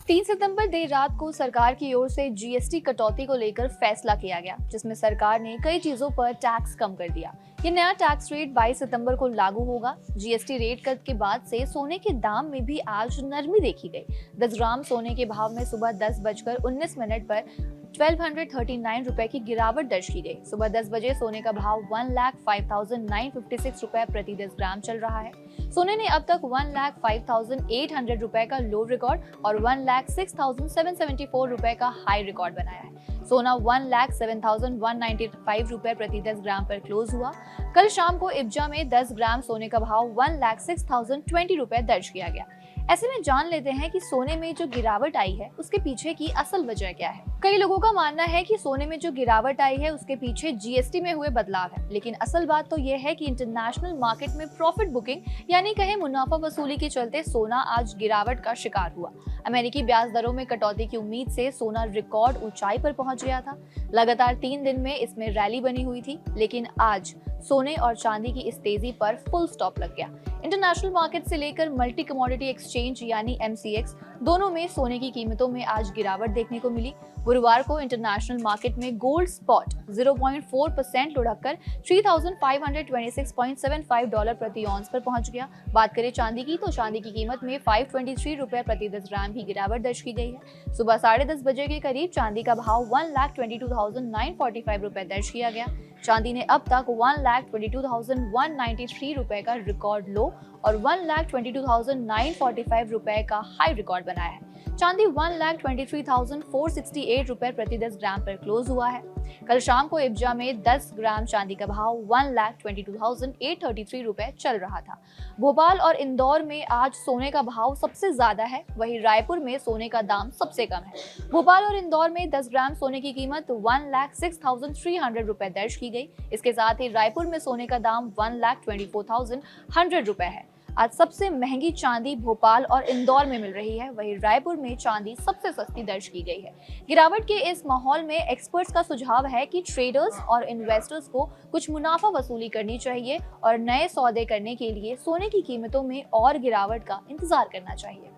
3 सितंबर देर रात को सरकार की ओर से जीएसटी कटौती को लेकर फैसला किया गया, जिसमें सरकार ने कई चीजों पर टैक्स कम कर दिया। ये नया टैक्स रेट 22 सितंबर को लागू होगा। जीएसटी रेट कट के बाद से सोने के दाम में भी आज नरमी देखी गई। 10 ग्राम सोने के भाव में सुबह 10:19 पर 1239 रुपए की गिरावट दर्ज की गई। सुबह 10 बजे सोने का भाव 1,05,956 रुपए प्रति 10 ग्राम चल रहा है। सोने ने अब तक 1,05,800 रुपए का लो रिकॉर्ड और 1,06,774 रुपए का हाई रिकॉर्ड बनाया है। सोना 1,07,195 रुपए प्रति 10 ग्राम पर क्लोज हुआ। कल शाम को इब्जा में 10 ग्राम सोने का भाव 1,06,020 रुपए दर्ज किया गया। ऐसे में जान लेते हैं कि सोने में जो गिरावट आई है उसके पीछे की असल वजह क्या है। कई लोगों का मानना है कि सोने में जो गिरावट आई है उसके पीछे जीएसटी में हुए बदलाव है, लेकिन असल बात तो यह है कि इंटरनेशनल मार्केट में प्रॉफिट बुकिंग यानी कहे मुनाफा वसूली के चलते सोना आज गिरावट का शिकार हुआ। अमेरिकी ब्याज दरों में कटौती की उम्मीद से सोना रिकॉर्ड ऊंचाई पर पहुंच गया था। लगातार 3 दिन में इसमें रैली बनी हुई थी, लेकिन आज सोने और चांदी की इस तेजी पर फुल स्टॉप लग गया। इंटरनेशनल मार्केट से लेकर मल्टी कमोडिटी एक्सचेंज यानी एमसीएक्स दोनों में सोने की कीमतों में आज गिरावट देखने को मिली। गुरुवार को इंटरनेशनल मार्केट में गोल्ड स्पॉट 0.4% लुढ़ककर $3,526.75 प्रति ऑन्स पर पहुंच गया। बात करें चांदी की तो चांदी की कीमत में 523 रुपए प्रति 10 ग्राम की गिरावट दर्ज की गई है। सुबह 10:30 बजे के करीब चांदी का भाव 1,22,945 रुपए दर्ज किया गया। चांदी ने अब तक 1,22,193 रुपए का रिकॉर्ड लो और 1,22,945 रुपए का हाई रिकॉर्ड बनाया है। चांदी 1,23,468 रुपए प्रति 10 ग्राम पर क्लोज हुआ है। कल शाम को इब्जा में 10 ग्राम चांदी का भाव 1,22,833 रुपए चल रहा था। भोपाल और इंदौर में आज सोने का भाव सबसे ज्यादा है, वहीं रायपुर में सोने का दाम सबसे कम है। भोपाल और इंदौर में 10 ग्राम सोने की कीमत 1,06,300 रुपए दर्ज की गई। इसके साथ ही रायपुर में सोने का दाम 1,24,100 रुपए है। आज सबसे महंगी चांदी भोपाल और इंदौर में मिल रही है, वहीं रायपुर में चांदी सबसे सस्ती दर्ज की गई है। गिरावट के इस माहौल में एक्सपर्ट्स का सुझाव है कि ट्रेडर्स और इन्वेस्टर्स को कुछ मुनाफा वसूली करनी चाहिए और नए सौदे करने के लिए सोने की कीमतों में और गिरावट का इंतजार करना चाहिए।